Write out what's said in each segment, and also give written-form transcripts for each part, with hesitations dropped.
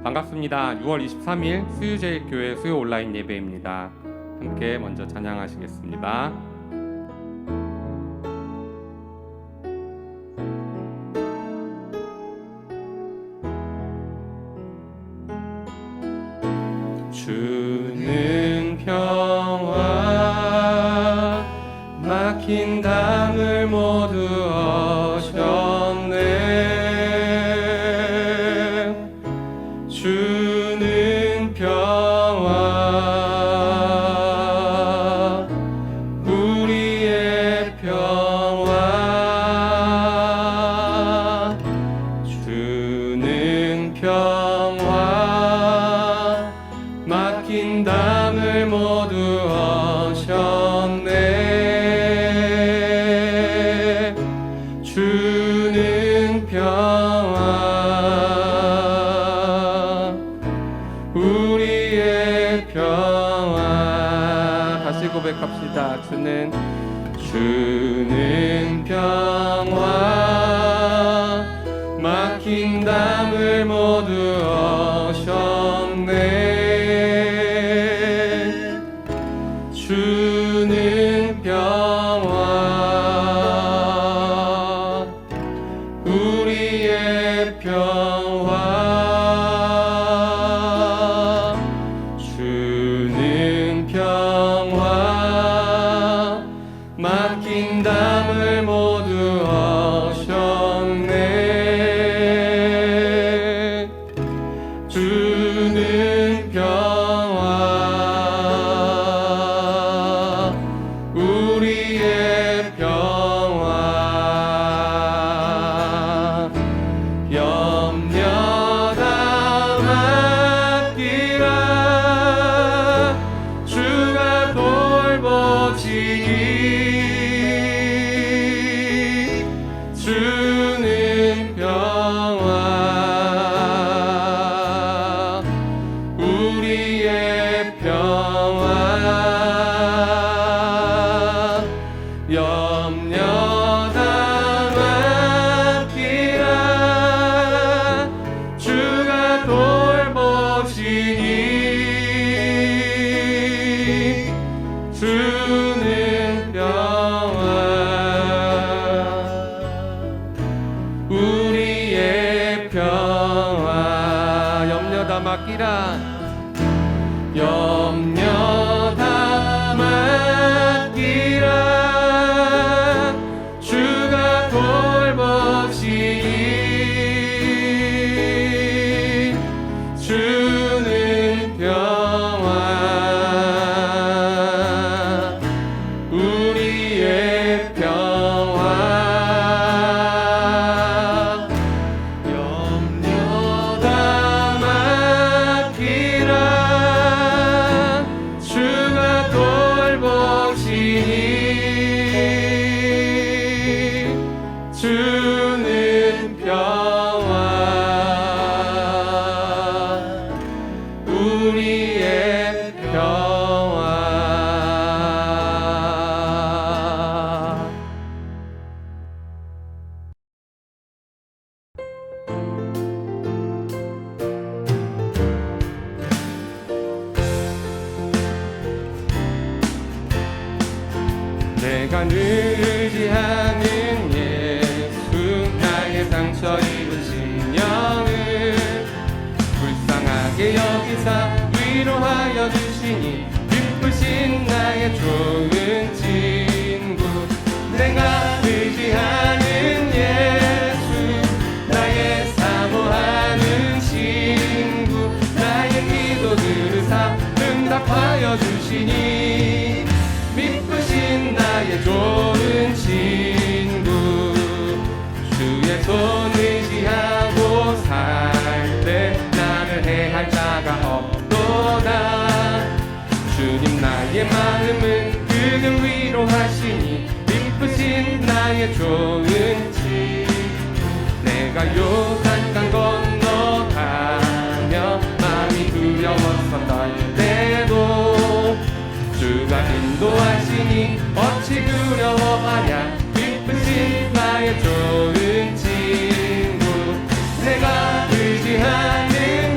반갑습니다. 6월 23일 수유제일교회 수요 온라인 예배입니다. 함께 먼저 찬양하시겠습니다. 주는 평화 막힌 담을 모두 어셨네. 주는 평화 우리의 평화 주는 평화 막힌 담을 모두 어셨네. 주는 평화 우리의 평화. 다시 고백합시다. 주는 평화 막힌 담을 모두 어셨네. 주는 평화 우리의 평화 주는 평화 막힌 담을 모두 어셨네. 주는 평화 우리의 평화 염려 다 맡기라 주가 돌보시니. 주는 평화 우리의 평화 염려 다 맡기라 주가 돌보시니. 주는 평화 우리의 평화 염려 다 맡기라 염려 다 맡기라 주가 돌보시니. 주는 평화 우리의 평화 염려 다 맡기라 주가 돌보시니. 주는 평화 우리의 평화. 내가 늘 의지하는 예수 나의 상처 입은 심령을 불쌍하게 여기사 위로하여 주시니. 기쁘신 나의 좋은 친구 내가 의지하는 예수 나의 사모하는 친구 나의 기도 들으사 응답하여 주시니. 미쁘신 나의 좋은 친구 주의 손 의지하고 살 때 나를 해할 자가 없도다. 주님 나의 마음을 그는 위로하시니. 미쁘신 나의 좋은 친구 내가 요단강 건너가며 마음이 두려웠었던 때도 주가 인도하시니 어찌 두려워하랴. 기쁘신 나의 좋은 친구 내가 의지하는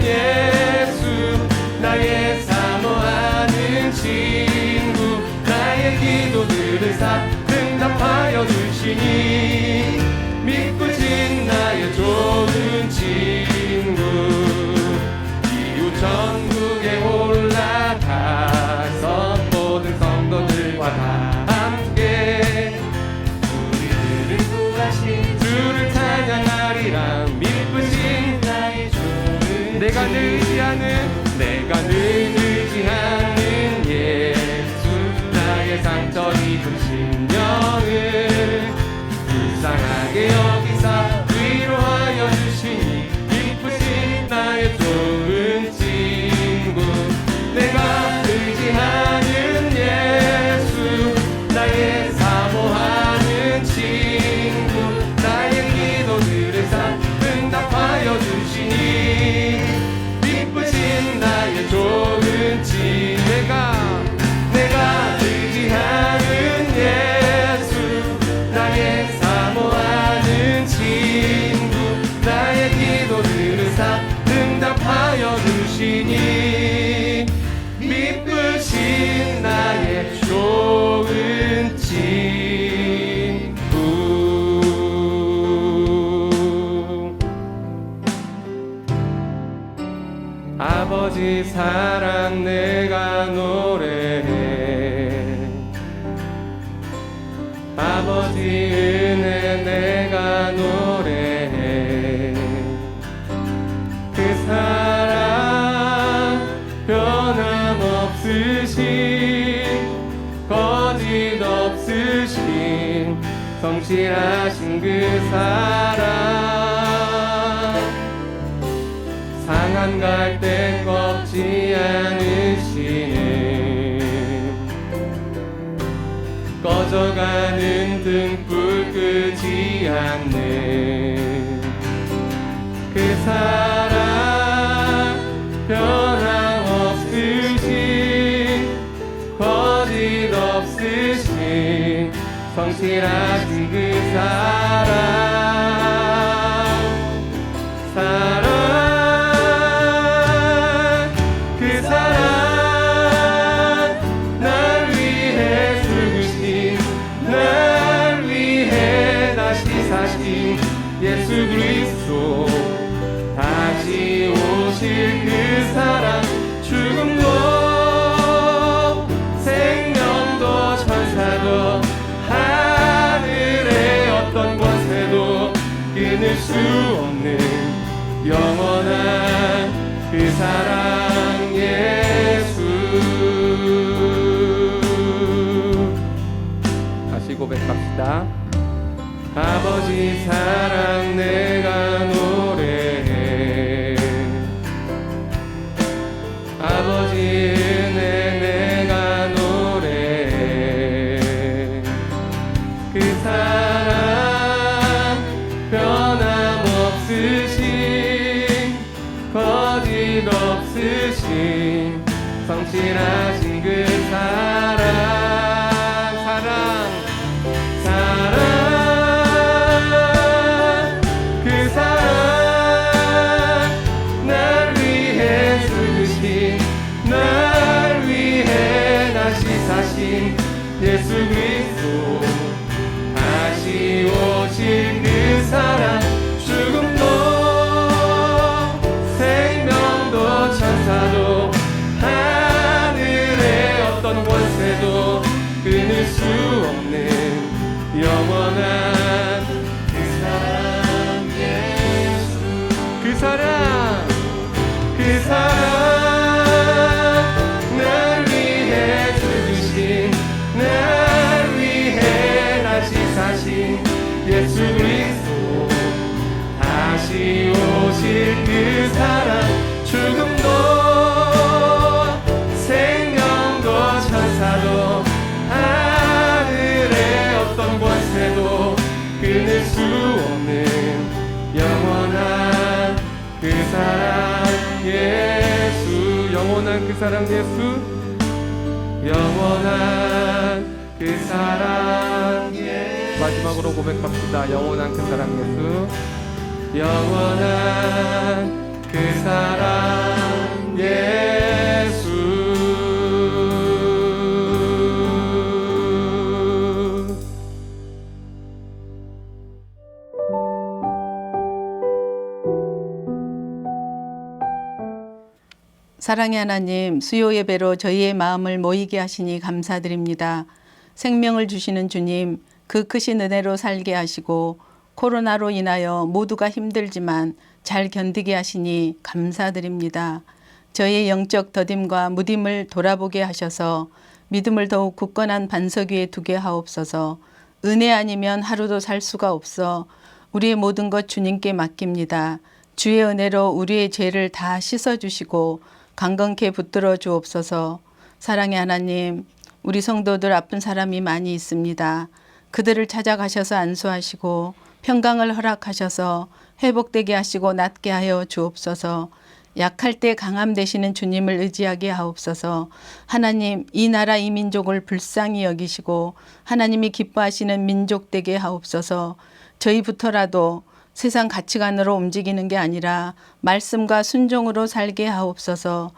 나의 사모하는 친구 나의 기도들을 응답하여 주시니 믿부신 나의 좋은 친구 이웃 전국에 올라가서 모든 성도들과 다 함께 우리들을 구하신 주를 찬양하리라 믿부신 나의 좋은 내가 늘 의지하는 예수 나의 상처 입은 심령을 불쌍하게 여기사 위로하여 주시니 기쁘신 나의 좋은 친구 내가 의지하는 예수 나의 사모하는 친구 나의 기도들을 응답하여 주시니 기쁘신 나의 좋은 친구 내가 의지하는 예수 나의 사모하는 친구 나의 기도들을 응답하여 주시니 미쁘신 나의 좋은 친구 아버지 사랑 내가 노래해 아버지 은혜 내가 노래해 그 사랑 변함없으신 거짓 없으신 성실하신 그 사랑 상한 갈대 꺾지 않으시는 꺼져가는 등불 끄지 않는 그 사랑 변함없으신 거짓 없으신 성실하신 그 사랑 그 사랑 날 위해 죽으신 날 위해 다시 사신 예수 그리스도 다시 오실 그 사랑 죽음도 생명도 천사도 하늘의 어떤 권세도 끊을 수 없는 영원한 그 사랑 예수 다시 고백합시다. 아버지 사랑 내가 노래해 아버지 은혜 내가 노래해 그 사랑 변함없으신 거짓 없으신 성실하신 그 사랑 그 사랑 날 위해 죽으신 날 위해 다시 사신 예수 그리스도 다시 오실 그 사랑 죽음도 생명도 천사도 하늘의 어떤 권세도 끊을 수 없는 영원한 그 사랑 예수 그 사랑 날 위해 죽으신 날 위해 다시 사신 예수 그리스도 다시 오실 그 사랑 죽음도 생명도 천사도 하늘의 어떤 권세도 끊을 수 없는 영원한 그 사랑 예수 영원한 그 사랑 예수 영원한 그 사랑 예수 마지막으로 고백합시다. 영원한 그 사랑 예수 영원한 그 사랑 예수 사랑의 하나님, 수요 예배로 저희의 마음을 모이게 하시니 감사드립니다. 생명을 주시는 주님, 그 크신 은혜로 살게 하시고 코로나로 인하여 모두가 힘들지만 잘 견디게 하시니 감사드립니다. 저희의 영적 더딤과 무딤을 돌아보게 하셔서 믿음을 더욱 굳건한 반석 위에 두게 하옵소서. 은혜 아니면 하루도 살 수가 없어 우리의 모든 것 주님께 맡깁니다. 주의 은혜로 우리의 죄를 다 씻어주시고 강건케 붙들어 주옵소서. 사랑의 하나님, 우리 성도들 아픈 사람이 많이 있습니다. 그들을 찾아가셔서 안수하시고 평강을 허락하셔서 회복되게 하시고 낫게 하여 주옵소서. 약할 때 강함 되시는 주님을 의지하게 하옵소서. 하나님, 이 나라 이 민족을 불쌍히 여기시고 하나님이 기뻐하시는 민족 되게 하옵소서. 저희부터라도 세상 가치관으로 움직이는 게 아니라 말씀과 순종으로 살게 하옵소서.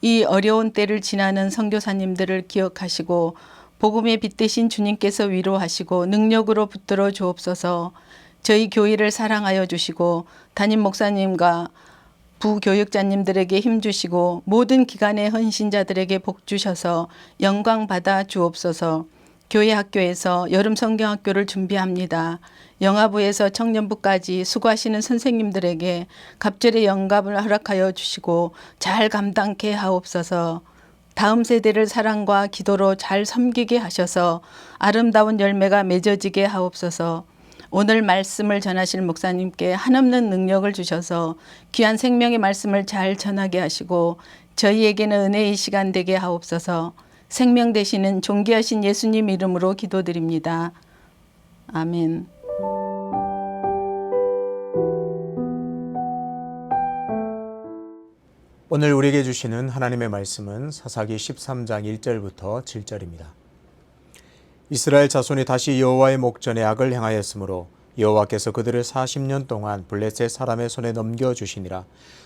이 어려운 때를 지나는 선교사님들을 기억하시고 복음의 빛 되신 주님께서 위로하시고 능력으로 붙들어 주옵소서. 저희 교회를 사랑하여 주시고 담임 목사님과 부교육자님들에게 힘 주시고 모든 기관의 헌신자들에게 복 주셔서 영광 받아 주옵소서. 교회 학교에서 여름 성경학교를 준비합니다. 영아부에서 청년부까지 수고하시는 선생님들에게 갑절의 영감을 허락하여 주시고 잘 감당케 하옵소서. 다음 세대를 사랑과 기도로 잘 섬기게 하셔서 아름다운 열매가 맺어지게 하옵소서. 오늘 말씀을 전하실 목사님께 한없는 능력을 주셔서 귀한 생명의 말씀을 잘 전하게 하시고 저희에게는 은혜의 시간 되게 하옵소서. 생명 되시는 존귀하신 예수님 이름으로 기도드립니다. 아멘. 오늘 우리에게 주시는 하나님의 말씀은 사사기 13장 1절부터 7절입니다. 이스라엘 자손이 다시 여호와의 목전에 악을 행하였으므로 여호와께서 그들을 40년 동안 블레셋 사람의 손에 넘겨주시니라.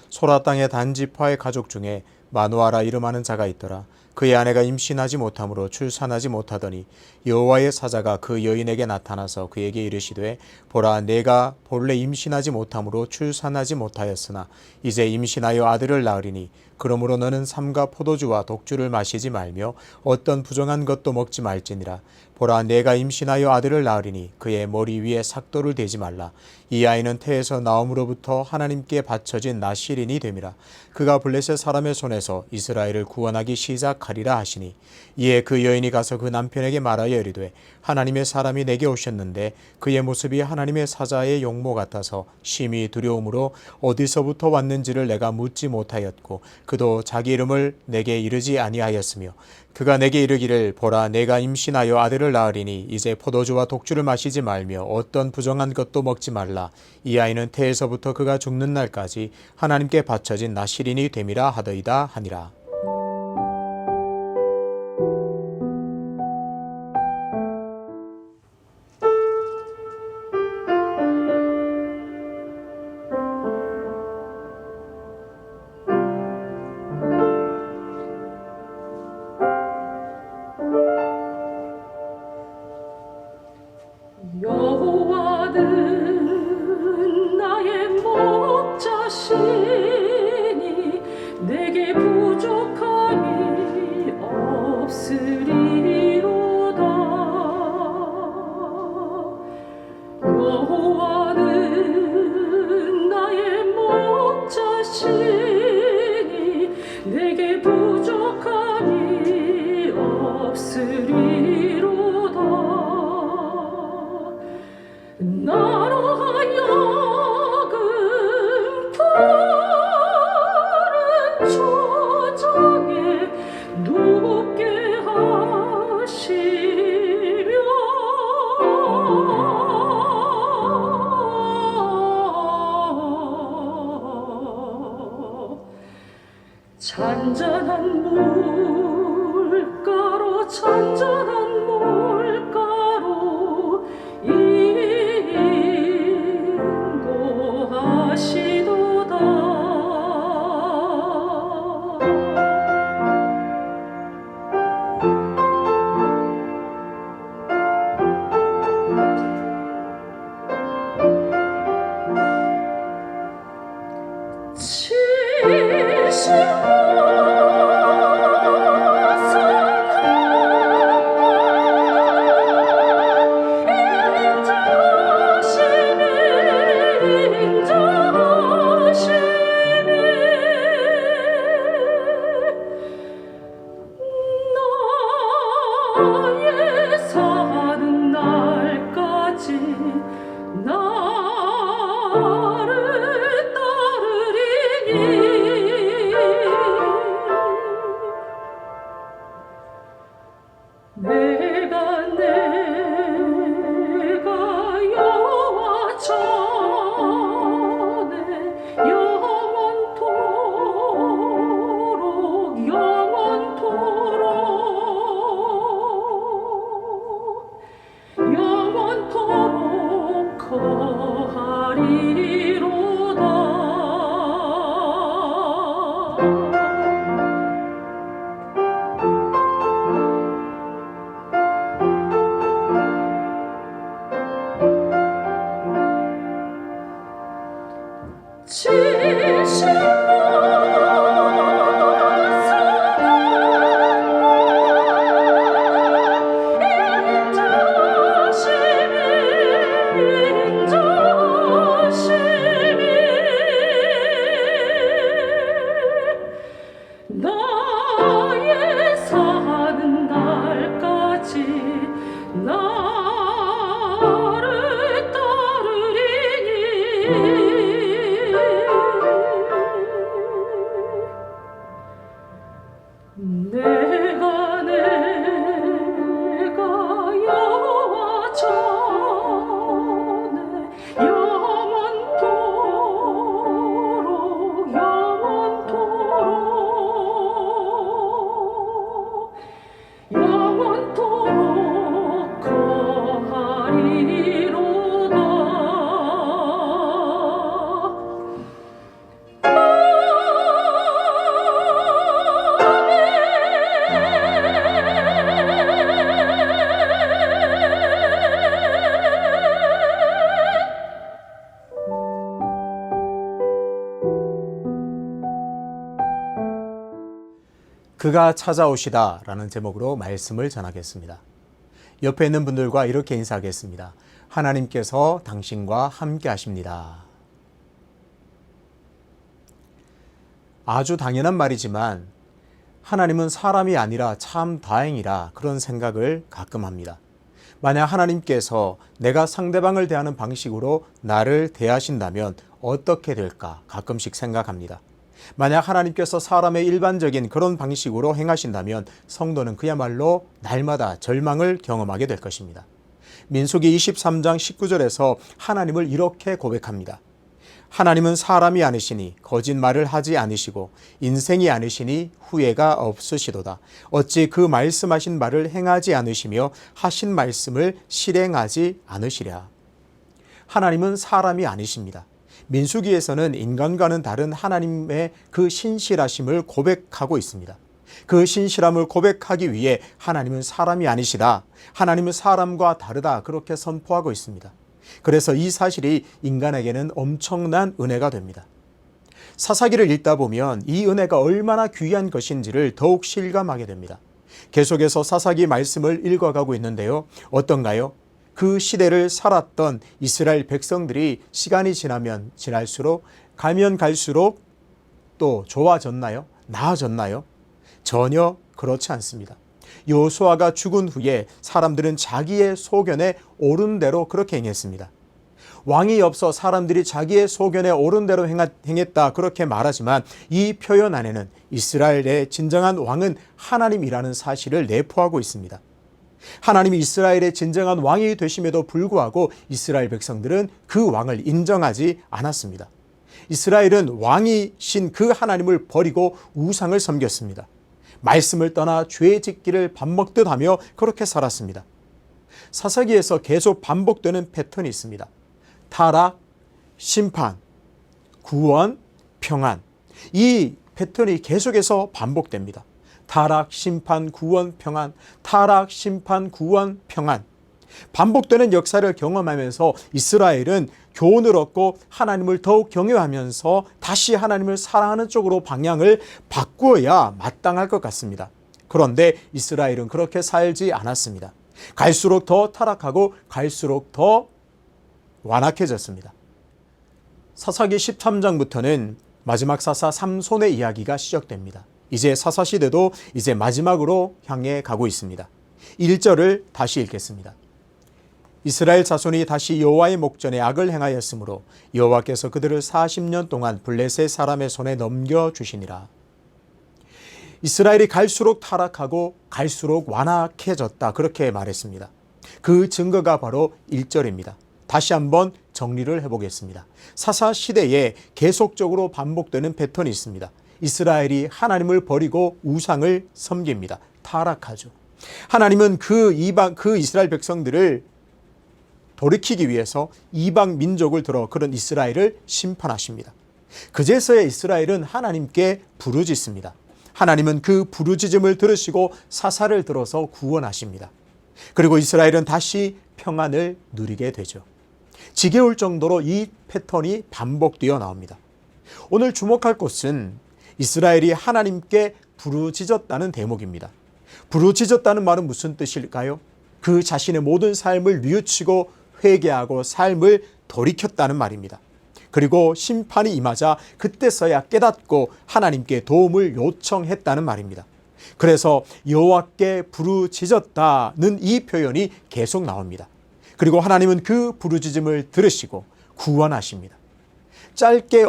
소라 땅의 단지파의 가족 중에 마누아라 이름하는 자가 있더라. 그의 아내가 임신하지 못함으로 출산하지 못하더니 여호와의 사자가 그 여인에게 나타나서 그에게 이르시되 보라, 내가 본래 임신하지 못함으로 출산하지 못하였으나 이제 임신하여 아들을 낳으리니 그러므로 너는 삼가 포도주와 독주를 마시지 말며 어떤 부정한 것도 먹지 말지니라. 보라, 내가 임신하여 아들을 낳으리니 그의 머리 위에 삭도를 대지 말라. 이 아이는 태에서 나옴으로부터 하나님께 바쳐진 나실인이 됨이라. 그가 블레셋 사람의 손에서 이스라엘을 구원하기 시작하리라 하시니 이에 그 여인이 가서 그 남편에게 말하여 이르되 하나님의 사람이 내게 오셨는데 그의 모습이 하나님의 사자의 용모 같아서 심히 두려움으로 어디서부터 왔는지를 내가 묻지 못하였고 그도 자기 이름을 내게 이르지 아니하였으며 그가 내게 이르기를 보라, 내가 임신하여 아들을 낳으리니 이제 포도주와 독주를 마시지 말며 어떤 부정한 것도 먹지 말라. 이 아이는 태에서부터 그가 죽는 날까지 하나님께 바쳐진 나실인이 됨이라 하더이다 하니라. 여호와는 나의 목자시니 내게 부족함이 없으리로다. 여호와는 나의 목자시니 내게 부족함이 없으리로다. 나로 하여금 푸른 초장에 눕게 하시며 잔잔한 물가로 잔잔한 물가로 인도하시도다. 칠십년 그가 찾아오시다 라는 제목으로 말씀을 전하겠습니다. 옆에 있는 분들과 이렇게 인사하겠습니다. 하나님께서 당신과 함께 하십니다. 아주 당연한 말이지만 하나님은 사람이 아니라 참 다행이라 그런 생각을 가끔 합니다. 만약 하나님께서 내가 상대방을 대하는 방식으로 나를 대하신다면 어떻게 될까 가끔씩 생각합니다. 만약 하나님께서 사람의 일반적인 그런 방식으로 행하신다면 성도는 그야말로 날마다 절망을 경험하게 될 것입니다. 민수기 23장 19절에서 하나님을 이렇게 고백합니다. 하나님은 사람이 아니시니 거짓말을 하지 않으시고 인생이 아니시니 후회가 없으시도다. 어찌 그 말씀하신 말을 행하지 않으시며 하신 말씀을 실행하지 않으시랴. 하나님은 사람이 아니십니다. 민수기에서는 인간과는 다른 하나님의 그 신실하심을 고백하고 있습니다. 그 신실함을 고백하기 위해 하나님은 사람이 아니시다. 하나님은 사람과 다르다. 그렇게 선포하고 있습니다. 그래서 이 사실이 인간에게는 엄청난 은혜가 됩니다. 사사기를 읽다 보면 이 은혜가 얼마나 귀한 것인지를 더욱 실감하게 됩니다. 계속해서 사사기 말씀을 읽어가고 있는데요. 어떤가요? 그 시대를 살았던 이스라엘 백성들이 시간이 지나면 지날수록 가면 갈수록 또 좋아졌나요? 나아졌나요? 전혀 그렇지 않습니다. 여호수아가 죽은 후에 사람들은 자기의 소견에 옳은 대로 그렇게 행했습니다. 왕이 없어 사람들이 자기의 소견에 옳은 대로 행했다 그렇게 말하지만 이 표현 안에는 이스라엘의 진정한 왕은 하나님이라는 사실을 내포하고 있습니다. 하나님이 이스라엘의 진정한 왕이 되심에도 불구하고 이스라엘 백성들은 그 왕을 인정하지 않았습니다. 이스라엘은 왕이신 그 하나님을 버리고 우상을 섬겼습니다. 말씀을 떠나 죄 짓기를 밥 먹듯 하며 그렇게 살았습니다. 사사기에서 계속 반복되는 패턴이 있습니다. 타락, 심판, 구원, 평안. 이 패턴이 계속해서 반복됩니다. 타락, 심판, 구원, 평안. 타락, 심판, 구원, 평안. 반복되는 역사를 경험하면서 이스라엘은 교훈을 얻고 하나님을 더욱 경외하면서 다시 하나님을 사랑하는 쪽으로 방향을 바꾸어야 마땅할 것 같습니다. 그런데 이스라엘은 그렇게 살지 않았습니다. 갈수록 더 타락하고 갈수록 더 완악해졌습니다. 사사기 13장부터는 마지막 사사 삼손의 이야기가 시작됩니다. 이제 사사시대도 이제 마지막으로 향해 가고 있습니다. 1절을 다시 읽겠습니다. 이스라엘 자손이 다시 여호와의 목전에 악을 행하였으므로 여호와께서 그들을 40년 동안 블레셋 사람의 손에 넘겨주시니라. 이스라엘이 갈수록 타락하고 갈수록 완악해졌다 그렇게 말했습니다. 그 증거가 바로 1절입니다. 다시 한번 정리를 해보겠습니다. 사사시대에 계속적으로 반복되는 패턴이 있습니다. 이스라엘이 하나님을 버리고 우상을 섬깁니다. 타락하죠. 하나님은 그 이스라엘 백성들을 돌이키기 위해서 이방 민족을 들어 그런 이스라엘을 심판하십니다. 그제서야 이스라엘은 하나님께 부르짖습니다. 하나님은 그 부르짖음을 들으시고 사사를 들어서 구원하십니다. 그리고 이스라엘은 다시 평안을 누리게 되죠. 지겨울 정도로 이 패턴이 반복되어 나옵니다. 오늘 주목할 것은 이스라엘이 하나님께 부르짖었다는 대목입니다. 부르짖었다는 말은 무슨 뜻일까요? 그 자신의 모든 삶을 뉘우치고 회개하고 삶을 돌이켰다는 말입니다. 그리고 심판이 임하자 그때서야 깨닫고 하나님께 도움을 요청했다는 말입니다. 그래서 여호와께 부르짖었다는 이 표현이 계속 나옵니다. 그리고 하나님은 그 부르짖음을 들으시고 구원하십니다. 짧게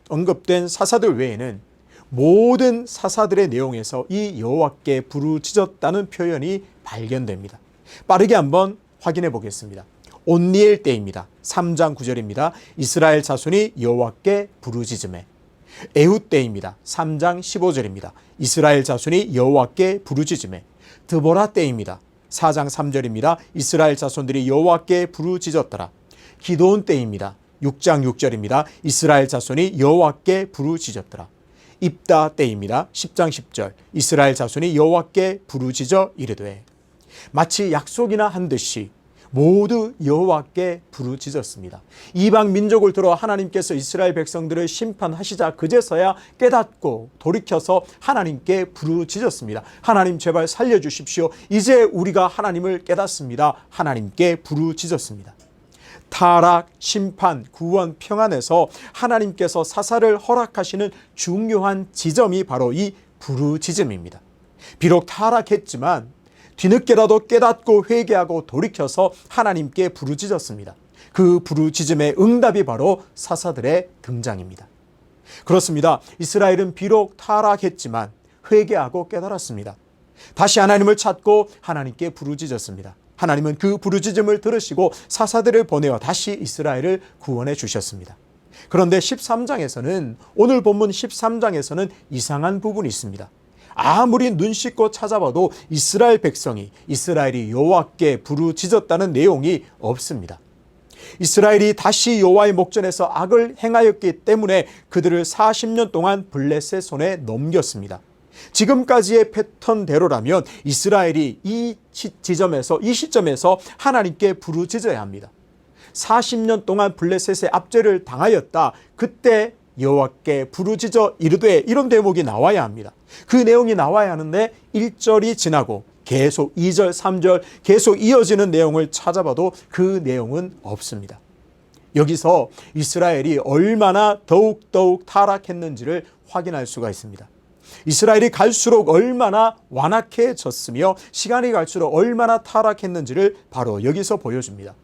언급된 사사들 외에는 모든 사사들의 내용에서 이 여호와께 부르짖었다는 표현이 발견됩니다. 빠르게 한번 확인해 보겠습니다. 온니엘 때입니다. 3장 9절입니다. 이스라엘 자손이 여호와께 부르짖음에. 에훗 때입니다. 3장 15절입니다. 이스라엘 자손이 여호와께 부르짖음에. 드보라 때입니다. 4장 3절입니다. 이스라엘 자손들이 여호와께 부르짖었더라. 기드온 때입니다. 6장 6절입니다. 이스라엘 자손이 여호와께 부르짖었더라. 입다 때입니다. 10장 10절. 이스라엘 자손이 여호와께 부르짖어 이르되. 마치 약속이나 한 듯이 모두 여호와께 부르짖었습니다. 이방 민족을 들어 하나님께서 이스라엘 백성들을 심판하시자 그제서야 깨닫고 돌이켜서 하나님께 부르짖었습니다. 하나님 제발 살려주십시오. 이제 우리가 하나님을 깨닫습니다. 하나님께 부르짖었습니다. 타락, 심판, 구원, 평안에서 하나님께서 사사를 허락하시는 중요한 지점이 바로 이 부르짖음입니다. 비록 타락했지만 뒤늦게라도 깨닫고 회개하고 돌이켜서 하나님께 부르짖었습니다. 그 부르짖음의 응답이 바로 사사들의 등장입니다. 그렇습니다. 이스라엘은 비록 타락했지만 회개하고 깨달았습니다. 다시 하나님을 찾고 하나님께 부르짖었습니다. 하나님은 그 부르짖음을 들으시고 사사들을 보내어 다시 이스라엘을 구원해 주셨습니다. 그런데 13장에서는 오늘 본문 13장에서는 이상한 부분이 있습니다. 아무리 눈 씻고 찾아봐도 이스라엘이 여호와께 부르짖었다는 내용이 없습니다. 이스라엘이 다시 여호와의 목전에서 악을 행하였기 때문에 그들을 40년 동안 블레셋 손에 넘겼습니다. 지금까지의 패턴대로라면 이스라엘이 이 시점에서 하나님께 부르짖어야 합니다. 40년 동안 블레셋의 압제를 당하였다. 그때 여호와께 부르짖어 이르되, 이런 대목이 나와야 합니다. 그 내용이 나와야 하는데 1절이 지나고 계속 2절, 3절 계속 이어지는 내용을 찾아봐도 그 내용은 없습니다. 여기서 이스라엘이 얼마나 더욱 타락했는지를 확인할 수가 있습니다. 이스라엘이 갈수록 얼마나 완악해졌으며 시간이 갈수록 얼마나 타락했는지를 바로 여기서 보여줍니다.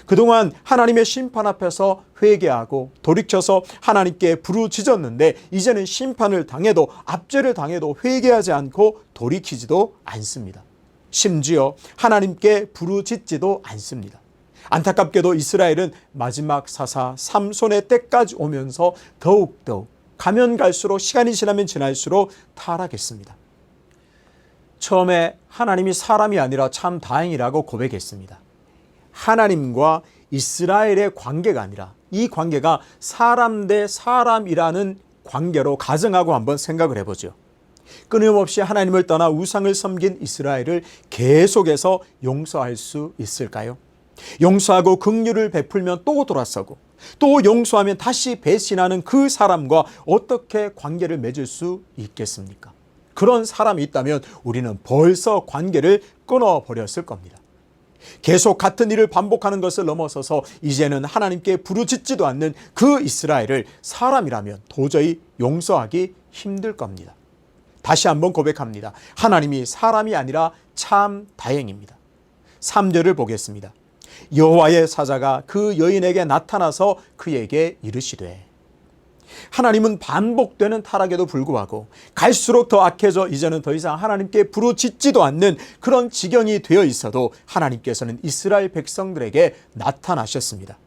그동안 하나님의 심판 앞에서 회개하고 돌이켜서 하나님께 부르짖었는데 이제는 심판을 당해도 압제를 당해도 회개하지 않고 돌이키지도 않습니다. 심지어 하나님께 부르짖지도 않습니다. 안타깝게도 이스라엘은 마지막 사사 삼손의 때까지 오면서 더욱더욱 가면 갈수록 시간이 지나면 지날수록 타락했습니다. 처음에 하나님이 사람이 아니라 참 다행이라고 고백했습니다. 하나님과 이스라엘의 관계가 아니라 이 관계가 사람 대 사람이라는 관계로 가정하고 한번 생각을 해보죠. 끊임없이 하나님을 떠나 우상을 섬긴 이스라엘을 계속해서 용서할 수 있을까요? 용서하고 긍휼을 베풀면 또 돌아서고 또 용서하면 다시 배신하는 그 사람과 어떻게 관계를 맺을 수 있겠습니까? 그런 사람이 있다면 우리는 벌써 관계를 끊어버렸을 겁니다. 계속 같은 일을 반복하는 것을 넘어서서 이제는 하나님께 부르짖지도 않는 그 이스라엘을 사람이라면 도저히 용서하기 힘들 겁니다. 다시 한번 고백합니다. 하나님이 사람이 아니라 참 다행입니다. 3절을 보겠습니다. 여호와의 사자가 그 여인에게 나타나서 그에게 이르시되, 하나님은 반복되는 타락에도 불구하고 갈수록 더 악해져 이제는 더 이상 하나님께 부르짖지도 않는 그런 지경이 되어 있어도 하나님께서는 이스라엘 백성들에게 나타나셨습니다.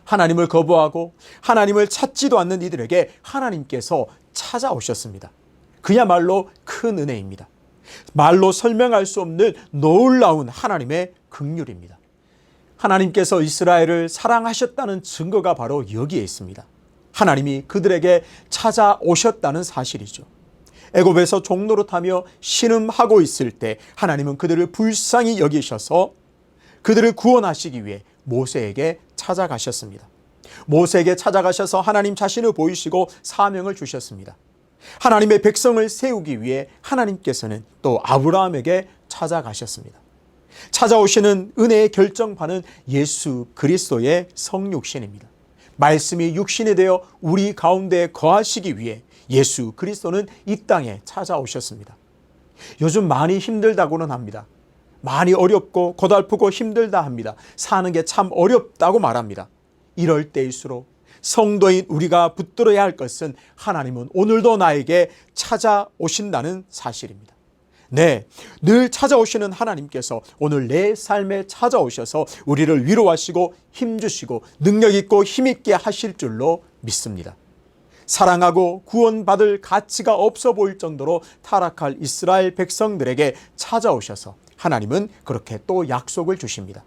하나님을 거부하고 하나님을 찾지도 않는 이들에게 하나님께서 찾아오셨습니다. 그야말로 큰 은혜입니다. 말로 설명할 수 없는 놀라운 하나님의 긍휼입니다. 하나님께서 이스라엘을 사랑하셨다는 증거가 바로 여기에 있습니다. 하나님이 그들에게 찾아오셨다는 사실이죠. 애굽에서 종노릇하며 신음하고 있을 때 하나님은 그들을 불쌍히 여기셔서 그들을 구원하시기 위해 모세에게 찾아가셨습니다. 모세에게 찾아가셔서 하나님 자신을 보이시고 사명을 주셨습니다. 하나님의 백성을 세우기 위해 하나님께서는 또 아브라함에게 찾아가셨습니다. 찾아오시는 은혜의 결정판은 예수 그리스도의 성육신입니다. 말씀이 육신이 되어 우리 가운데 거하시기 위해 예수 그리스도는 이 땅에 찾아오셨습니다. 요즘 많이 힘들다고는 합니다. 많이 어렵고 고달프고 힘들다 합니다. 사는 게 참 어렵다고 말합니다. 이럴 때일수록 성도인 우리가 붙들어야 할 것은 하나님은 오늘도 나에게 찾아오신다는 사실입니다. 네, 늘 찾아오시는 하나님께서 오늘 내 삶에 찾아오셔서 우리를 위로하시고 힘주시고 능력 있고 힘 있게 하실 줄로 믿습니다. 사랑하고 구원받을 가치가 없어 보일 정도로 타락할 이스라엘 백성들에게 찾아오셔서 하나님은 그렇게 또 약속을 주십니다.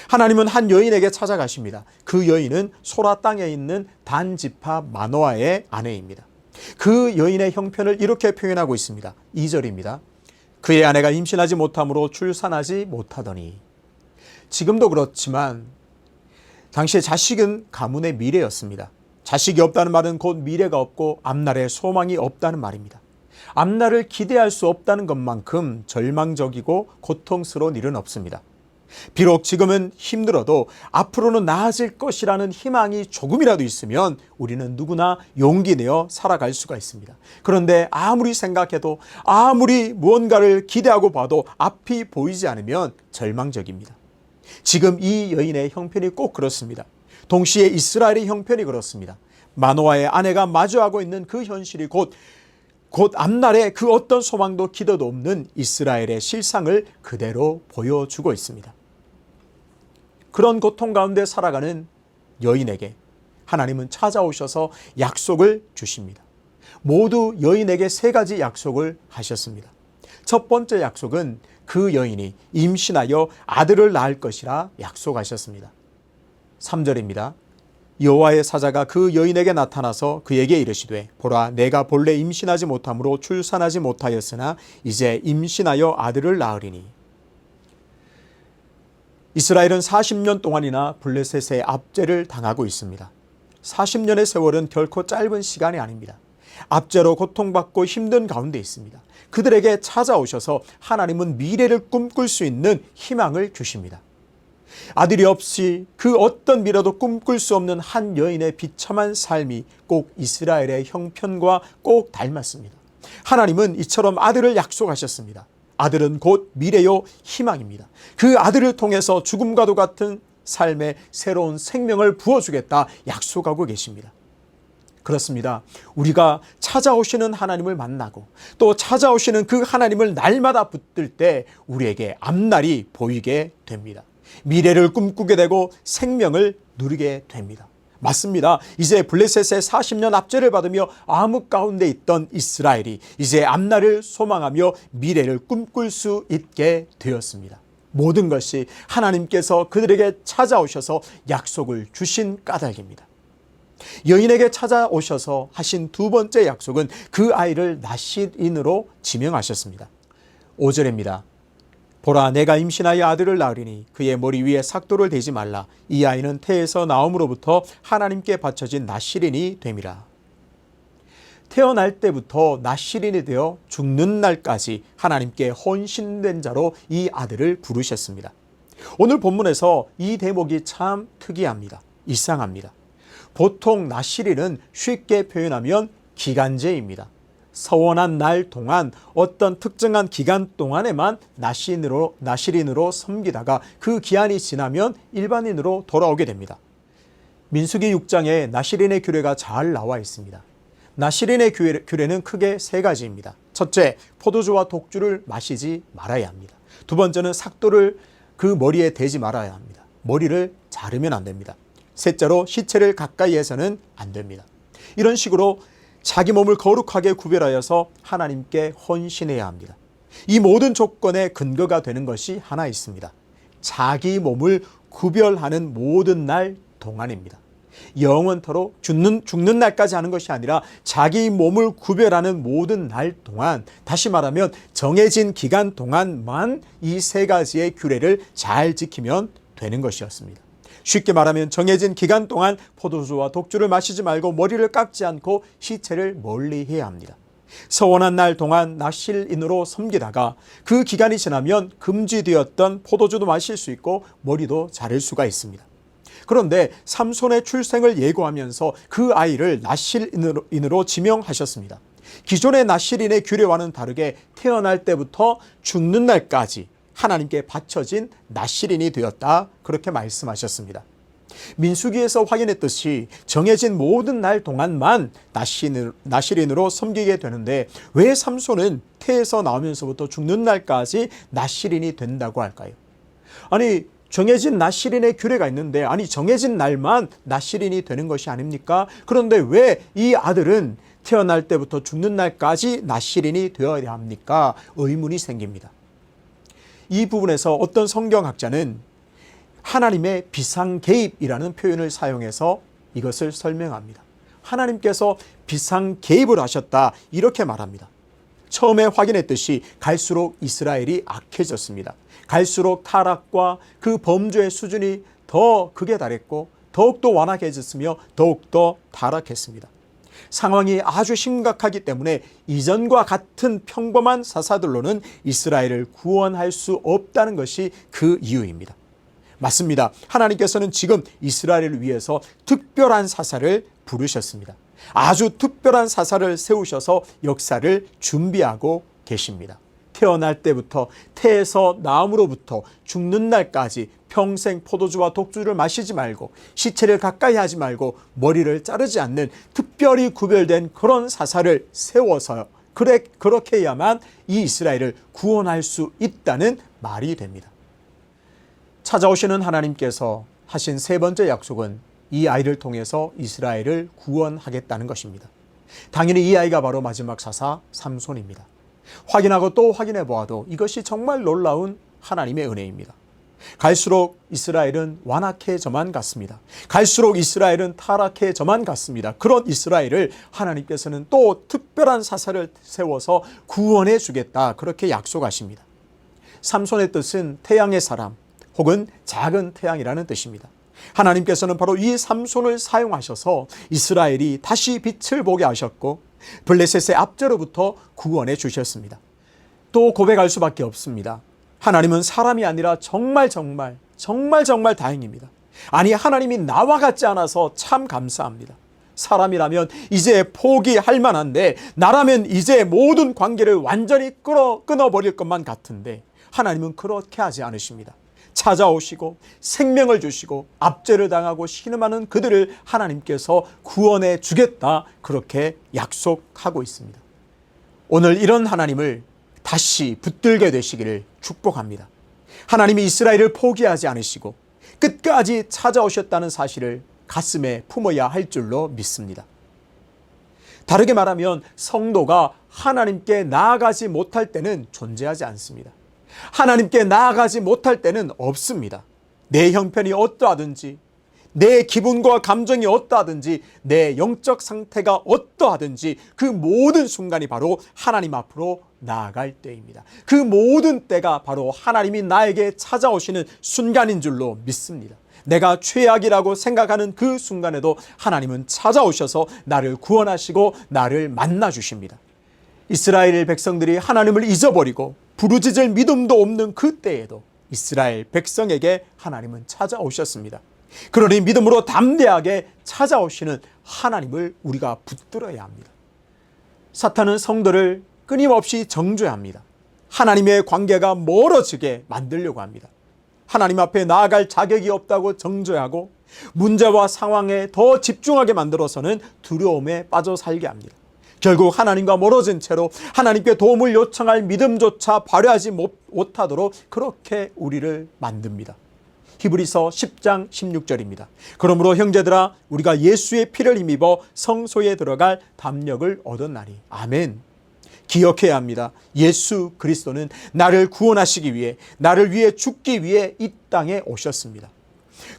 하나님은 한 여인에게 찾아가십니다. 그 여인은 소라 땅에 있는 단지파 마노아의 아내입니다. 그 여인의 형편을 이렇게 표현하고 있습니다. 2절입니다. 그의 아내가 임신하지 못함으로 출산하지 못하더니 지금도 그렇지만 당시에 자식은 가문의 미래였습니다. 자식이 없다는 말은 곧 미래가 없고 앞날에 소망이 없다는 말입니다. 앞날을 기대할 수 없다는 것만큼 절망적이고 고통스러운 일은 없습니다. 비록 지금은 힘들어도 앞으로는 나아질 것이라는 희망이 조금이라도 있으면 우리는 누구나 용기 내어 살아갈 수가 있습니다. 그런데 아무리 생각해도 아무리 무언가를 기대하고 봐도 앞이 보이지 않으면 절망적입니다. 지금 이 여인의 형편이 꼭 그렇습니다. 동시에 이스라엘의 형편이 그렇습니다. 마노아의 아내가 마주하고 있는 그 현실이 곧 앞날에 그 어떤 소망도 기도도 없는 이스라엘의 실상을 그대로 보여주고 있습니다. 그런 고통 가운데 살아가는 여인에게 하나님은 찾아오셔서 약속을 주십니다. 모두 여인에게 3가지 약속을 하셨습니다. 첫 번째 약속은 그 여인이 임신하여 아들을 낳을 것이라 약속하셨습니다. 3절입니다. 여호와의 사자가 그 여인에게 나타나서 그에게 이르시되 보라 내가 본래 임신하지 못함으로 출산하지 못하였으나 이제 임신하여 아들을 낳으리니. 이스라엘은 40년 동안이나 블레셋의 압제를 당하고 있습니다. 40년의 세월은 결코 짧은 시간이 아닙니다. 압제로 고통받고 힘든 가운데 있습니다. 그들에게 찾아오셔서 하나님은 미래를 꿈꿀 수 있는 희망을 주십니다. 아들이 없이 그 어떤 미래도 꿈꿀 수 없는 한 여인의 비참한 삶이 꼭 이스라엘의 형편과 꼭 닮았습니다. 하나님은 이처럼 아들을 약속하셨습니다. 아들은 곧 미래요 희망입니다. 그 아들을 통해서 죽음과도 같은 삶에 새로운 생명을 부어주겠다 약속하고 계십니다. 그렇습니다. 우리가 찾아오시는 하나님을 만나고 또 찾아오시는 그 하나님을 날마다 붙들 때 우리에게 앞날이 보이게 됩니다. 미래를 꿈꾸게 되고 생명을 누리게 됩니다. 맞습니다. 이제 블레셋의 40년 압제를 받으며 암흑 가운데 있던 이스라엘이 이제 앞날을 소망하며 미래를 꿈꿀 수 있게 되었습니다. 모든 것이 하나님께서 그들에게 찾아오셔서 약속을 주신 까닭입니다. 여인에게 찾아오셔서 하신 2번째 약속은 그 아이를 나실인으로 지명하셨습니다. 5절입니다. 보라 내가 임신하여 아들을 낳으리니 그의 머리 위에 삭도를 대지 말라. 이 아이는 태에서 나옴으로부터 하나님께 바쳐진 나실인이 됨이라. 태어날 때부터 나실인이 되어 죽는 날까지 하나님께 헌신된 자로 이 아들을 부르셨습니다. 오늘 본문에서 이 대목이 참 특이합니다. 이상합니다. 보통 나실인은 쉽게 표현하면 기간제입니다. 서원한 날 동안 어떤 특정한 기간 동안에만 나실인으로 섬기다가 그 기한이 지나면 일반인으로 돌아오게 됩니다. 민수기 6장에 나실인의 규례가 잘 나와 있습니다. 나실인의 규례는 크게 3가지입니다. 첫째, 포도주와 독주를 마시지 말아야 합니다. 2번째는 삭도를 그 머리에 대지 말아야 합니다. 머리를 자르면 안 됩니다. 셋째로 시체를 가까이에서는 안 됩니다. 이런 식으로 자기 몸을 거룩하게 구별하여서 하나님께 헌신해야 합니다. 이 모든 조건의 근거가 되는 것이 하나 있습니다. 자기 몸을 구별하는 모든 날 동안입니다. 영원토록 죽는 날까지 하는 것이 아니라 자기 몸을 구별하는 모든 날 동안, 다시 말하면 정해진 기간 동안만 이 3가지의 규례를 잘 지키면 되는 것이었습니다. 쉽게 말하면 정해진 기간 동안 포도주와 독주를 마시지 말고 머리를 깎지 않고 시체를 멀리해야 합니다. 서원한 날 동안 나실인으로 섬기다가 그 기간이 지나면 금지되었던 포도주도 마실 수 있고 머리도 자를 수가 있습니다. 그런데 삼손의 출생을 예고하면서 그 아이를 나실인으로 지명하셨습니다. 기존의 나실인의 규례와는 다르게 태어날 때부터 죽는 날까지 하나님께 바쳐진 나실인이 되었다, 그렇게 말씀하셨습니다. 민수기에서 확인했듯이 정해진 모든 날 동안만 나실인으로 섬기게 되는데 왜 삼손은 태에서 나오면서부터 죽는 날까지 나실인이 된다고 할까요? 아니, 정해진 나실인의 규례가 있는데 아니 정해진 날만 나실인이 되는 것이 아닙니까? 그런데 왜 이 아들은 태어날 때부터 죽는 날까지 나실인이 되어야 합니까? 의문이 생깁니다. 이 부분에서 어떤 성경학자는 하나님의 비상개입이라는 표현을 사용해서 이것을 설명합니다. 하나님께서 비상개입을 하셨다, 이렇게 말합니다. 처음에 확인했듯이 갈수록 이스라엘이 악해졌습니다. 갈수록 타락과 그 범죄의 수준이 더 극에 달했고 더욱더 완악해졌으며 더욱더 타락했습니다. 상황이 아주 심각하기 때문에 이전과 같은 평범한 사사들로는 이스라엘을 구원할 수 없다는 것이 그 이유입니다. 맞습니다. 하나님께서는 지금 이스라엘을 위해서 특별한 사사를 부르셨습니다. 아주 특별한 사사를 세우셔서 역사를 준비하고 계십니다. 태어날 때부터 태에서 나음으로부터 죽는 날까지 평생 포도주와 독주를 마시지 말고 시체를 가까이 하지 말고 머리를 자르지 않는 특별히 구별된 그런 사사를 세워서 그렇게 해야만 이 이스라엘을 구원할 수 있다는 말이 됩니다. 찾아오시는 하나님께서 하신 세 번째 약속은 이 아이를 통해서 이스라엘을 구원하겠다는 것입니다. 당연히 이 아이가 바로 마지막 사사 삼손입니다. 확인하고 또 확인해 보아도 이것이 정말 놀라운 하나님의 은혜입니다. 갈수록 이스라엘은 완악해져만 갔습니다. 갈수록 이스라엘은 타락해져만 갔습니다. 그런 이스라엘을 하나님께서는 또 특별한 사사를 세워서 구원해 주겠다, 그렇게 약속하십니다. 삼손의 뜻은 태양의 사람 혹은 작은 태양이라는 뜻입니다. 하나님께서는 바로 이 삼손을 사용하셔서 이스라엘이 다시 빛을 보게 하셨고 블레셋의 압제로부터 구원해 주셨습니다. 또 고백할 수밖에 없습니다. 하나님은 사람이 아니라 정말 다행입니다. 아니, 하나님이 나와 같지 않아서 참 감사합니다. 사람이라면 이제 포기할 만한데, 나라면 이제 모든 관계를 완전히 끊어버릴 것만 같은데 하나님은 그렇게 하지 않으십니다. 찾아오시고 생명을 주시고 압제를 당하고 신음하는 그들을 하나님께서 구원해 주겠다, 그렇게 약속하고 있습니다. 오늘 이런 하나님을 다시 붙들게 되시기를 축복합니다. 하나님이 이스라엘을 포기하지 않으시고 끝까지 찾아오셨다는 사실을 가슴에 품어야 할 줄로 믿습니다. 다르게 말하면 성도가 하나님께 나아가지 못할 때는 존재하지 않습니다. 하나님께 나아가지 못할 때는 없습니다. 내 형편이 어떠하든지, 내 기분과 감정이 어떠하든지, 내 영적 상태가 어떠하든지 그 모든 순간이 바로 하나님 앞으로 나아갈 때입니다. 그 모든 때가 바로 하나님이 나에게 찾아오시는 순간인 줄로 믿습니다. 내가 최악이라고 생각하는 그 순간에도 하나님은 찾아오셔서 나를 구원하시고 나를 만나 주십니다. 이스라엘 백성들이 하나님을 잊어버리고 부르짖을 믿음도 없는 그 때에도 이스라엘 백성에게 하나님은 찾아오셨습니다. 그러니 믿음으로 담대하게 찾아오시는 하나님을 우리가 붙들어야 합니다. 사탄은 성도를 끊임없이 정죄합니다. 하나님의 관계가 멀어지게 만들려고 합니다. 하나님 앞에 나아갈 자격이 없다고 정죄하고 문제와 상황에 더 집중하게 만들어서는 두려움에 빠져 살게 합니다. 결국 하나님과 멀어진 채로 하나님께 도움을 요청할 믿음조차 발휘하지 못하도록 그렇게 우리를 만듭니다. 히브리서 10장 16절입니다. 그러므로 형제들아, 우리가 예수의 피를 힘입어 성소에 들어갈 담력을 얻었나니. 아멘. 기억해야 합니다. 예수 그리스도는 나를 구원하시기 위해, 나를 위해 죽기 위해 이 땅에 오셨습니다.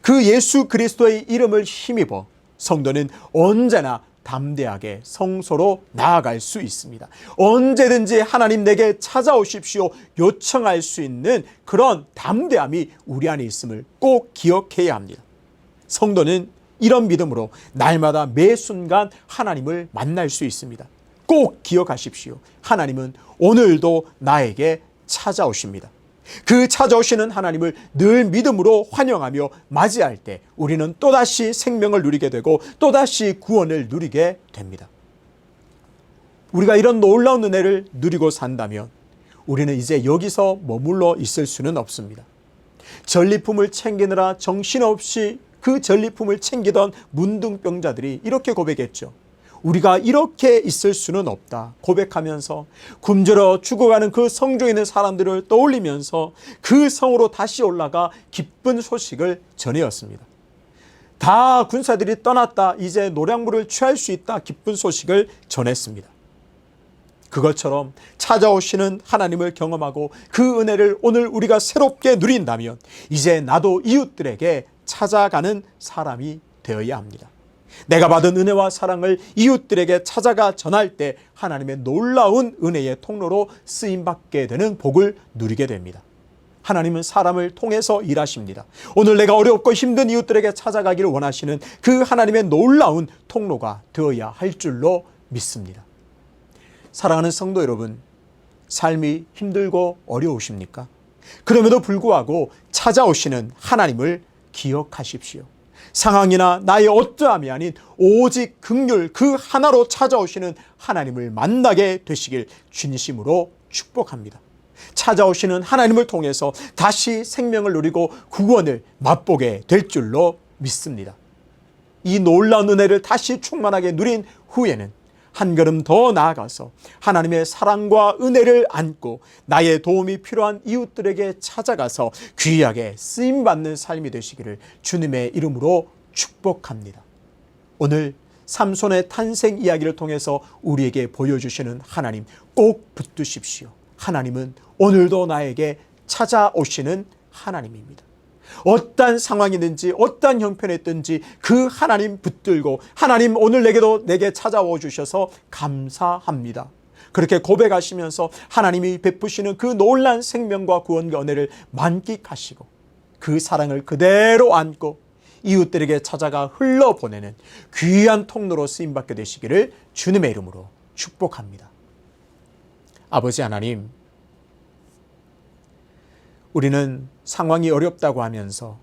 그 예수 그리스도의 이름을 힘입어 성도는 언제나 담대하게 성소로 나아갈 수 있습니다. 언제든지 하나님 내게 찾아오십시오 요청할 수 있는 그런 담대함이 우리 안에 있음을 꼭 기억해야 합니다. 성도는 이런 믿음으로 날마다 매 순간 하나님을 만날 수 있습니다. 꼭 기억하십시오. 하나님은 오늘도 나에게 찾아오십니다. 그 찾아오시는 하나님을 늘 믿음으로 환영하며 맞이할 때 우리는 또다시 생명을 누리게 되고 또다시 구원을 누리게 됩니다. 우리가 이런 놀라운 은혜를 누리고 산다면 우리는 이제 여기서 머물러 있을 수는 없습니다. 전리품을 챙기느라 정신없이 그 전리품을 챙기던 문둥병자들이 이렇게 고백했죠. 우리가 이렇게 있을 수는 없다 고백하면서 굶주려 죽어가는 그 성중에 있는 사람들을 떠올리면서 그 성으로 다시 올라가 기쁜 소식을 전해었습니다. 다 군사들이 떠났다, 이제 노량물을 취할 수 있다, 기쁜 소식을 전했습니다. 그것처럼 찾아오시는 하나님을 경험하고 그 은혜를 오늘 우리가 새롭게 누린다면 이제 나도 이웃들에게 찾아가는 사람이 되어야 합니다. 내가 받은 은혜와 사랑을 이웃들에게 찾아가 전할 때 하나님의 놀라운 은혜의 통로로 쓰임받게 되는 복을 누리게 됩니다. 하나님은 사람을 통해서 일하십니다. 오늘 내가 어렵고 힘든 이웃들에게 찾아가기를 원하시는 그 하나님의 놀라운 통로가 되어야 할 줄로 믿습니다. 사랑하는 성도 여러분, 삶이 힘들고 어려우십니까? 그럼에도 불구하고 찾아오시는 하나님을 기억하십시오. 상황이나 나의 어떠함이 아닌 오직 긍휼 그 하나로 찾아오시는 하나님을 만나게 되시길 진심으로 축복합니다. 찾아오시는 하나님을 통해서 다시 생명을 누리고 구원을 맛보게 될 줄로 믿습니다. 이 놀라운 은혜를 다시 충만하게 누린 후에는 한 걸음 더 나아가서 하나님의 사랑과 은혜를 안고 나의 도움이 필요한 이웃들에게 찾아가서 귀하게 쓰임받는 삶이 되시기를 주님의 이름으로 축복합니다. 오늘 삼손의 탄생 이야기를 통해서 우리에게 보여주시는 하나님 꼭 붙드십시오. 하나님은 오늘도 나에게 찾아오시는 하나님입니다. 어떠한 상황이든지 어떠한 형편에 있든지 그 하나님 붙들고 하나님 오늘 내게 찾아와 주셔서 감사합니다. 그렇게 고백하시면서 하나님이 베푸시는 그 놀라운 생명과 구원과 은혜를 만끽하시고 그 사랑을 그대로 안고 이웃들에게 찾아가 흘러보내는 귀한 통로로 쓰임받게 되시기를 주님의 이름으로 축복합니다. 아버지 하나님, 우리는 상황이 어렵다고 하면서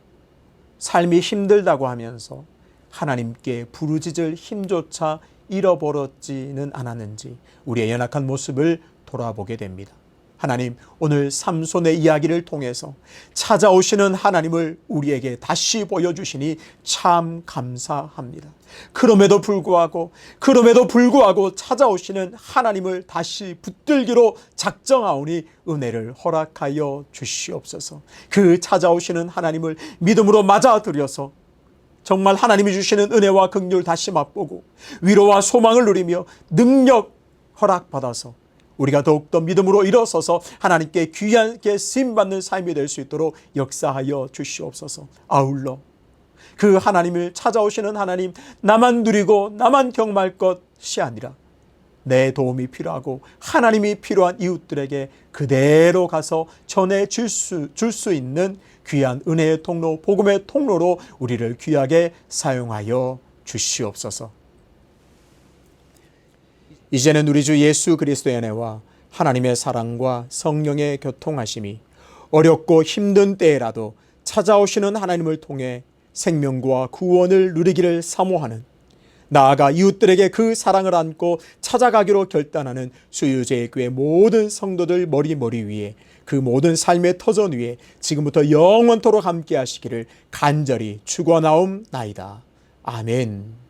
삶이 힘들다고 하면서 하나님께 부르짖을 힘조차 잃어버렸지는 않았는지 우리의 연약한 모습을 돌아보게 됩니다. 하나님, 오늘 삼손의 이야기를 통해서 찾아오시는 하나님을 우리에게 다시 보여주시니 참 감사합니다. 그럼에도 불구하고 찾아오시는 하나님을 다시 붙들기로 작정하오니 은혜를 허락하여 주시옵소서. 그 찾아오시는 하나님을 믿음으로 맞아들여서 정말 하나님이 주시는 은혜와 긍휼 다시 맛보고 위로와 소망을 누리며 능력 허락받아서 우리가 더욱더 믿음으로 일어서서 하나님께 귀하게 쓰임받는 삶이 될 수 있도록 역사하여 주시옵소서. 아울러 그 하나님을 찾아오시는 하나님, 나만 누리고 나만 경험할 것이 아니라 내 도움이 필요하고 하나님이 필요한 이웃들에게 그대로 가서 전해 줄 수 있는 귀한 은혜의 통로, 복음의 통로로 우리를 귀하게 사용하여 주시옵소서. 이제는 우리 주 예수 그리스도의 은혜와 하나님의 사랑과 성령의 교통하심이 어렵고 힘든 때라도 찾아오시는 하나님을 통해 생명과 구원을 누리기를 사모하는, 나아가 이웃들에게 그 사랑을 안고 찾아가기로 결단하는 수유제의 교회 모든 성도들 머리 위에, 그 모든 삶의 터전 위에 지금부터 영원토록 함께 하시기를 간절히 축원하옵나이다. 아멘.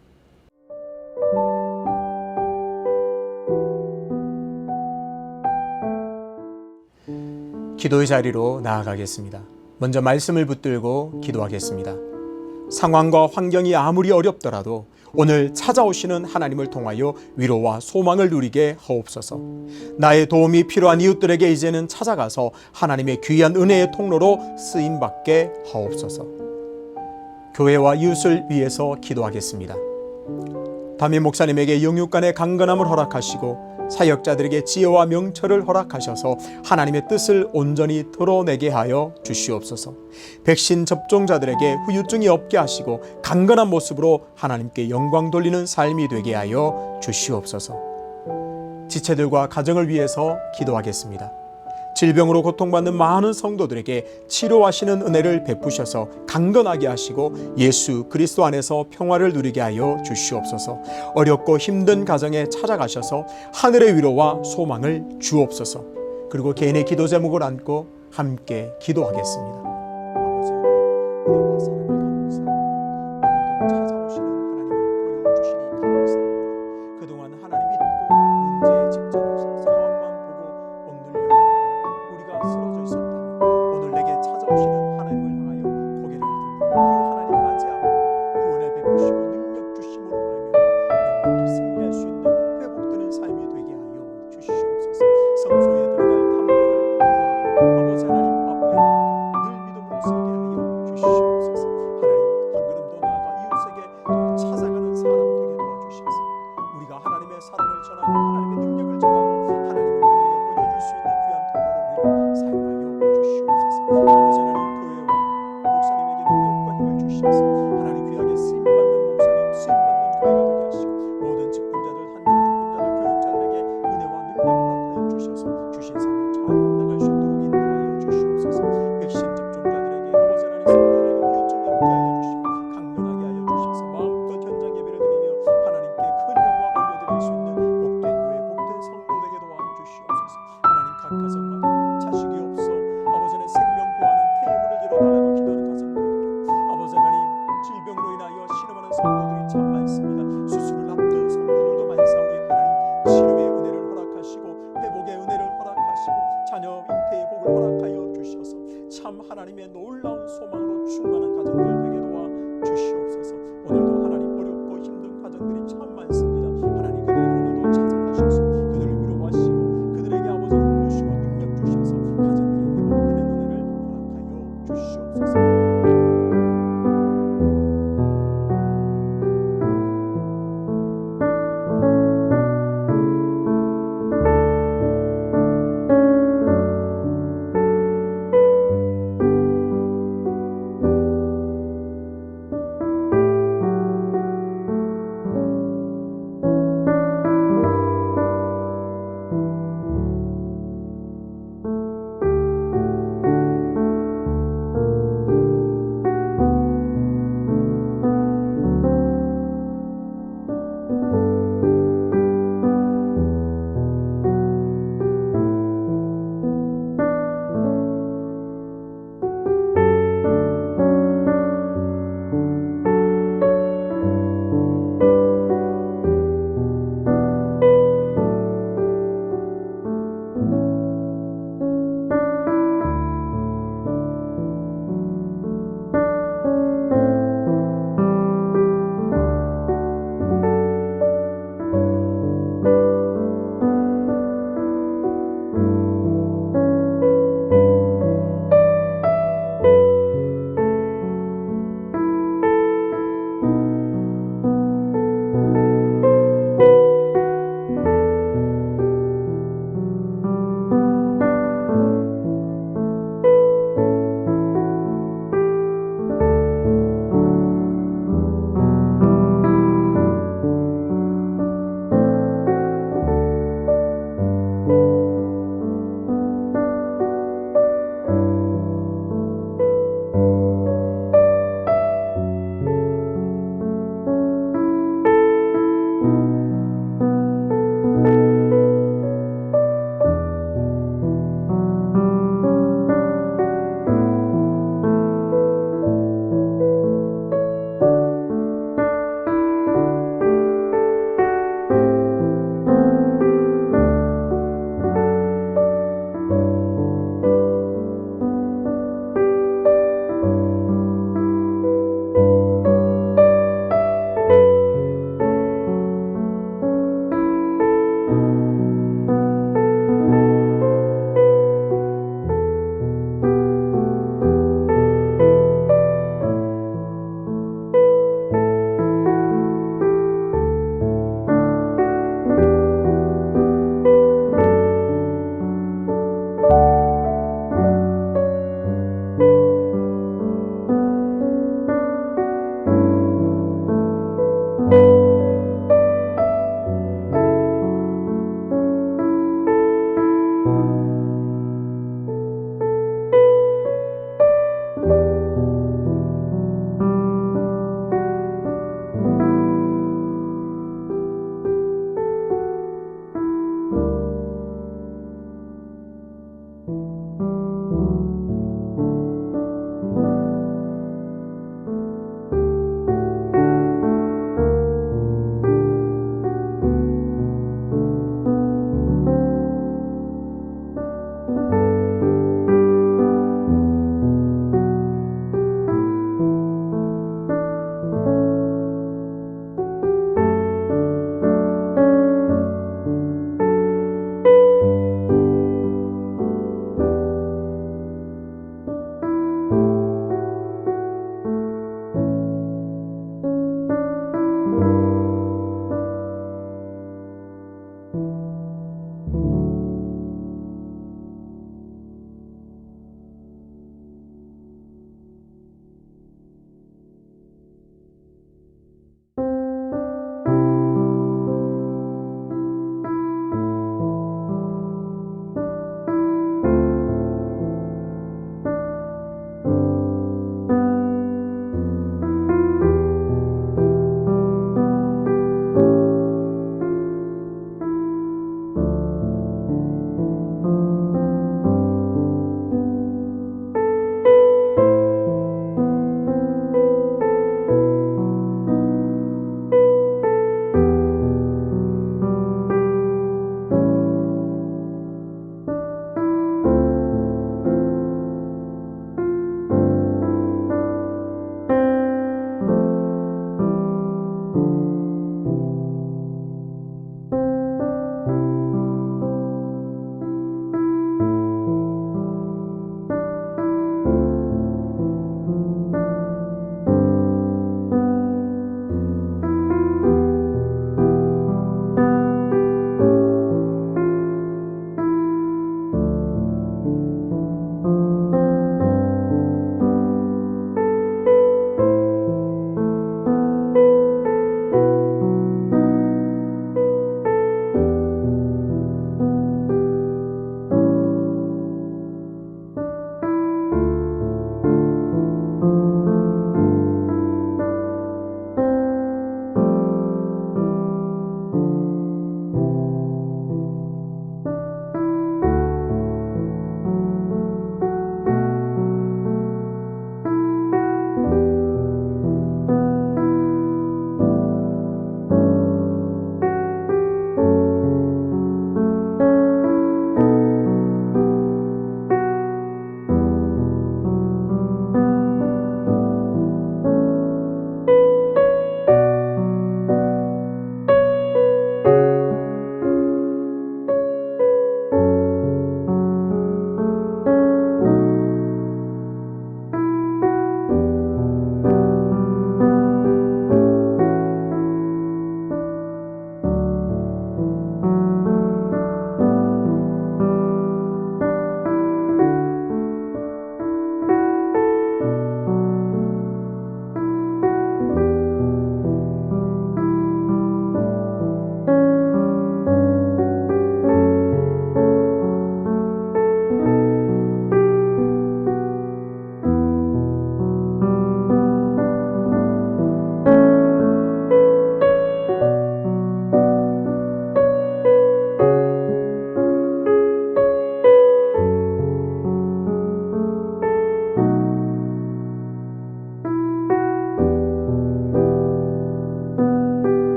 기도의 자리로 나아가겠습니다. 먼저 말씀을 붙들고 기도하겠습니다. 상황과 환경이 아무리 어렵더라도 오늘 찾아오시는 하나님을 통하여 위로와 소망을 누리게 하옵소서. 나의 도움이 필요한 이웃들에게 이제는 찾아가서 하나님의 귀한 은혜의 통로로 쓰임받게 하옵소서. 교회와 이웃을 위해서 기도하겠습니다. 담임 목사님에게 영육간의 강건함을 허락하시고 사역자들에게 지혜와 명철을 허락하셔서 하나님의 뜻을 온전히 드러내게 하여 주시옵소서. 백신 접종자들에게 후유증이 없게 하시고 강건한 모습으로 하나님께 영광 돌리는 삶이 되게 하여 주시옵소서. 지체들과 가정을 위해서 기도하겠습니다. 질병으로 고통받는 많은 성도들에게 치료하시는 은혜를 베푸셔서 강건하게 하시고 예수 그리스도 안에서 평화를 누리게 하여 주시옵소서. 어렵고 힘든 가정에 찾아가셔서 하늘의 위로와 소망을 주옵소서. 그리고 개인의 기도 제목을 안고 함께 기도하겠습니다. 아버지 하나님, 은혜와 사랑을 감사합니다. 오늘도 찾아오시는 하나님을 보여주시니 감사합니다. 그동안 하나님 믿고 문제에 집중해서 상황만 보고 억눌려 우리가 쓰러져 있었다면 오늘 내게 찾아오시는 하나님을 향하여 고개를 들고 그 하나님 맞이하고 구원을 베푸시고 능력 주심으로 말미암아 넉넉히 승리할 수 있는 회복되는 삶이 되게 하여 주시옵소서. 성소에 들어갈 담력을 구하고 아버지 하나님 앞에 나아가 늘 회복의 은혜를 허락하시고 자녀 잉태의 복을 허락하여 주셔서 참 하나님의 놀라운 소망으로 충만한